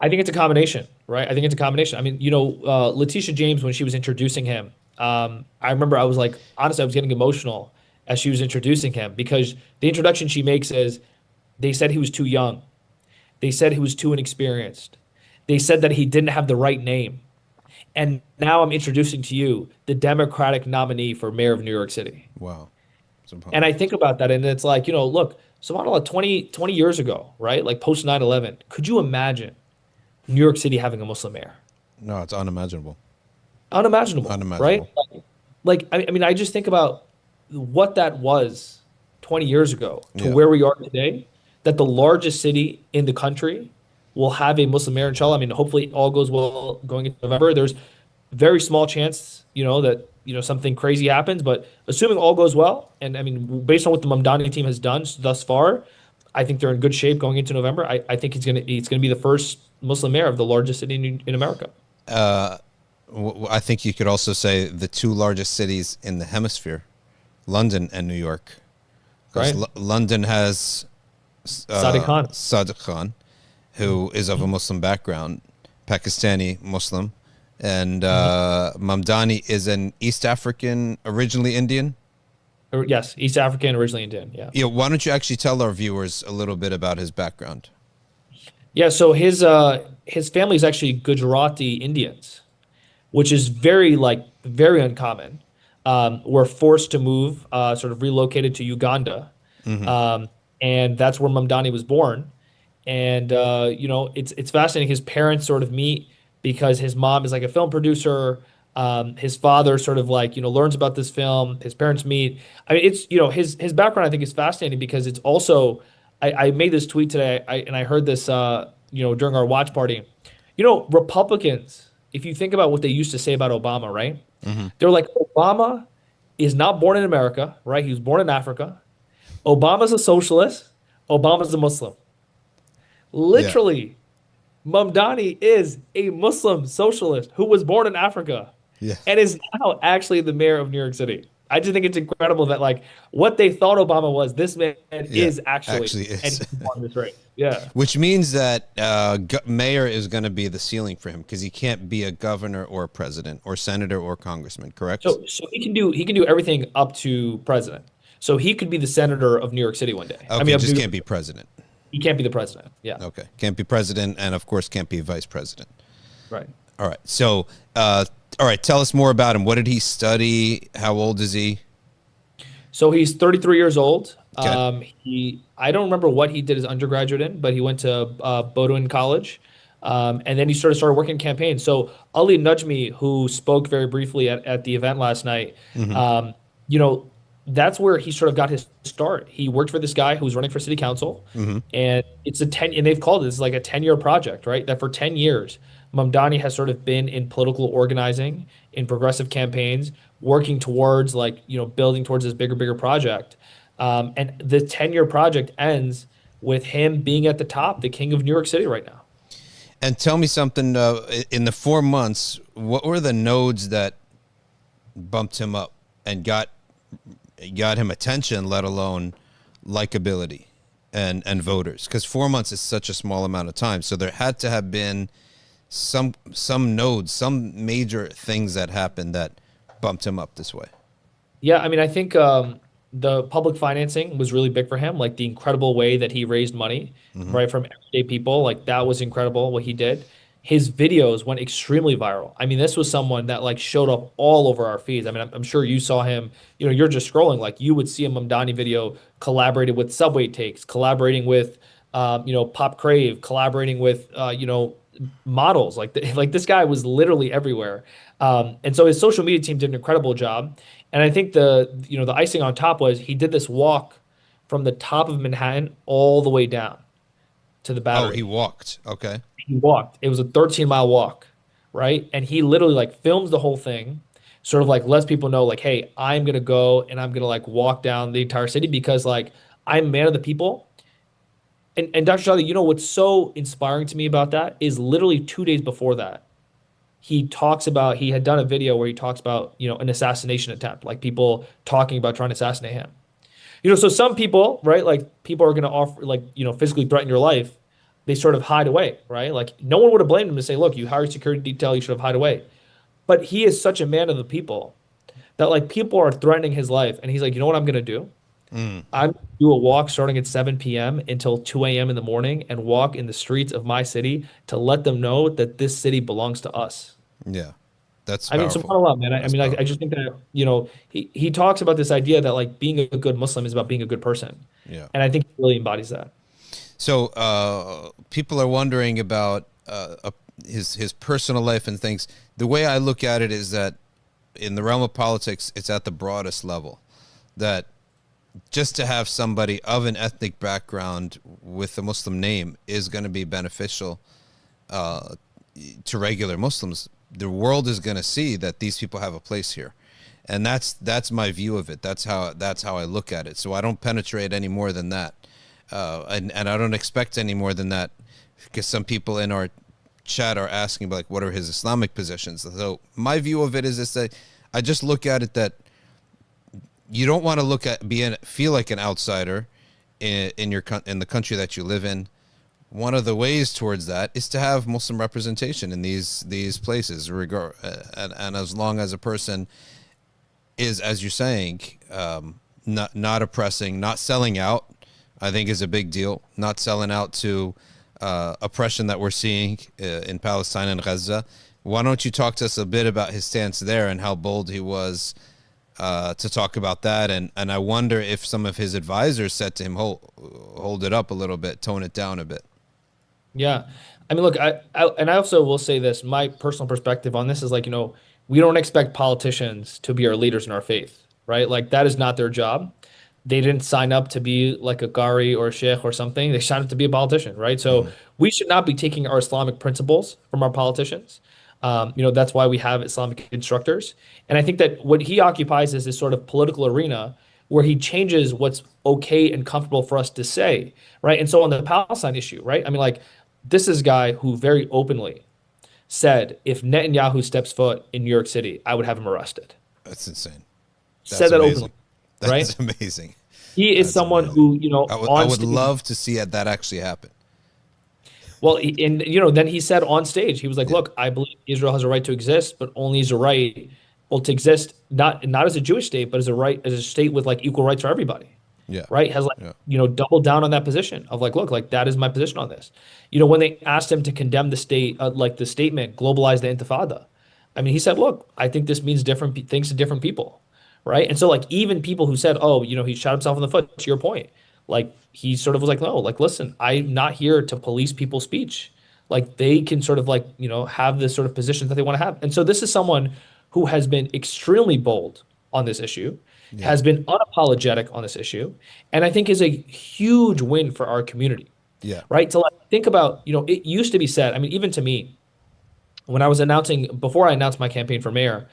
I think it's a combination, right? I think it's a combination. I mean, Letitia James, when she was introducing him, I remember I was like, honestly, I was getting emotional as she was introducing him because the introduction she makes is they said he was too young. They said he was too inexperienced. They said that he didn't have the right name. And now I'm introducing to you the Democratic nominee for mayor of New York City. Wow. And I think about that, and it's like, look, subhanAllah, 20 years ago, right? Like post 9/11, could you imagine New York City having a Muslim mayor? No, it's unimaginable. Unimaginable, right? Unimaginable. I mean, I just think about what that was 20 years ago to Yeah. where we are today, that the largest city in the country will have a Muslim mayor, inshallah. I mean, hopefully all goes well going into November. There's very small chance, that, something crazy happens, but assuming all goes well, and I mean, based on what the Mamdani team has done thus far, I think they're in good shape going into November. I think it's gonna be the first Muslim mayor of the largest city in America. I think you could also say the two largest cities in the hemisphere, London and New York, because Right. London has Sadiq Khan. Sadiq Khan, who is of a Muslim background, Pakistani Muslim, and Mamdani is an East African, originally Indian. Yes, East African, originally Indian. Yeah. Yeah, why don't you actually tell our viewers a little bit about his background? Yeah, so his family is actually Gujarati Indians, which is very uncommon. Were forced to move, sort of relocated to Uganda, Hmm. and that's where Mamdani was born. And it's fascinating. His parents sort of meet because his mom is like a film producer. His father sort of like learns about this film. His parents meet. I mean, it's his background. I think is fascinating because it's also. I made this tweet today. And I heard this during our watch party. Republicans. If you think about what they used to say about Obama, right? Hmm. They're like Obama is not born in America, right? He was born in Africa. Obama's a socialist. Obama's a Muslim. Yeah, Literally, Mamdani is a Muslim socialist who was born in Africa yeah, and is now actually the mayor of New York City. I just think it's incredible that like what they thought Obama was, this man yeah. is actually, Actually and is. he won this race. Yeah. Which means that mayor is going to be the ceiling for him because he can't be a governor or a president or senator or congressman, correct? So he can do everything up to president. So he could be the senator of New York City one day. I Okay, mean, of just New can't York. be president. He can't be the president. Yeah. Okay, can't be president, and of course can't be vice president. Right. All right, so all right, tell us more about him. What did he study? How old is he? So he's 33 years old. Okay. I don't remember what he did his undergraduate in, but he went to Bowdoin College, and then he started working campaigns. So Ali Najmi, who spoke very briefly at the event last night, Hmm. um, you know, that's where he sort of got his start. He worked for this guy who was running for city council, Hmm. and and they've called this like a 10-year project, right? That for 10 years, Mamdani has sort of been in political organizing, in progressive campaigns, working towards building towards this bigger project. And the 10-year project ends with him being at the top, the king of New York City right now. And tell me something. In the 4 months, what were the nodes that bumped him up and got him attention, let alone likability and voters? Because 4 months is such a small amount of time. So there had to have been some nodes, some major things that happened that bumped him up this way. Yeah, I mean, I think the public financing was really big for him, like the incredible way that he raised money, Hmm. right, from everyday people. Like that was incredible what he did. His videos went extremely viral. I mean, this was someone that like showed up all over our feeds. I mean, I'm sure you saw him, you're just scrolling, like you would see a Mamdani video collaborated with Subway Takes, collaborating with, Pop Crave, collaborating with, models. Like this guy was literally everywhere. And so his social media team did an incredible job. And I think the icing on top was he did this walk from the top of Manhattan all the way down to the Oh, he Battery. walked. Okay. He walked. It was a 13-mile walk, right? And he literally like films the whole thing, sort of like lets people know like, hey, I'm gonna go and I'm gonna like walk down the entire city because like I'm a man of the people. And Dr. Shadee, what's so inspiring to me about that is literally 2 days before that, he had done a video where he talks about, an assassination attempt, like people talking about trying to assassinate him. So some people, right, like people are going to offer, like, physically threaten your life. they sort of hide away, right? Like no one would have blamed him to say, look, you hired security detail, you should have hide away. But he is such a man of the people that like people are threatening his life, and he's like, you know what I'm gonna do? Mm, I'm gonna do a walk starting at 7 p.m. until 2 a.m. in the morning and walk in the streets of my city to let them know that this city belongs to us. yeah, that's I mean, powerful. subhanAllah, man. I That's mean, I powerful. just think that, he talks about this idea that like being a good Muslim is about being a good person. Yeah. And I think he really embodies that. So people are wondering about his personal life and things. The way I look at it is that in the realm of politics, it's at the broadest level. That just to have somebody of an ethnic background with a Muslim name is going to be beneficial to regular Muslims. The world is going to see that these people have a place here, and that's my view of it. That's how I look at it. So I don't penetrate any more than that, and I don't expect any more than that, because some people in our chat are asking like, what are his Islamic positions? So my view of it is this: that I just look at it that you don't want to feel like an outsider in the country that you live in. One of the ways towards that is to have Muslim representation in these places, and as long as a person is, as you're saying, not oppressing, not selling out, I think is a big deal. Not selling out to oppression that we're seeing in Palestine and Gaza. Why don't you talk to us a bit about his stance there and how bold he was to talk about that? And I wonder if some of his advisors said to him, hold it up a little bit, tone it down a bit. Yeah. I mean, look, I also will say this, my personal perspective on this is like, we don't expect politicians to be our leaders in our faith, right? Like that is not their job. They didn't sign up to be like a Qari or a Sheikh or something. They signed up to be a politician, right? So Mm, we should not be taking our Islamic principles from our politicians. That's why we have Islamic instructors. And I think that what he occupies is this sort of political arena where he changes what's okay and comfortable for us to say, right? And so on the Palestine issue, right? I mean, like, this is a guy who very openly said, if Netanyahu steps foot in New York City, I would have him arrested. that's insane. Said That's that openly, amazing. right? That's amazing. He is That's someone amazing. who, I on would stage, love to see that actually happen. well, and then he said on stage, he was like, Yeah. "Look, I believe Israel has a right to exist, but only as a right, well, to exist not as a Jewish state, but as a state with like equal rights for everybody." Yeah. Right? Has like, Yeah. doubled down on that position of like, look, like that is my position on this. When they asked him to condemn the state, like the statement, globalize the Intifada, I mean, he said, look, I think this means different things to different people. Right? And so like even people who said, oh, he shot himself in the foot, to your point, like he sort of was like, no, like, listen, I'm not here to police people's speech. Like they can sort of like, have this sort of position that they want to have. And so this is someone who has been extremely bold on this issue, Yeah. has been unapologetic on this issue, and I think is a huge win for our community, Yeah. right? To like think about, it used to be said, I mean, even to me, when I was before I announced my campaign for mayor,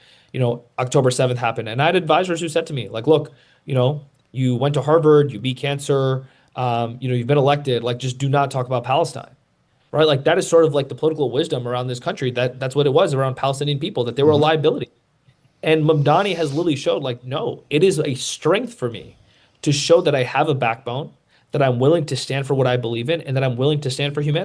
October 7th happened, and I had advisors who said to me, like, look, you went to Harvard, you beat cancer, you've been elected, like, just do not talk about Palestine, right? Like, that is sort of like the political wisdom around this country. That's what it was around Palestinian people, that they were a Hmm. liability. And Mamdani has literally showed, like, no, it is a strength for me to show that I have a backbone, that I'm willing to stand for what I believe in, and that I'm willing to stand for humanity.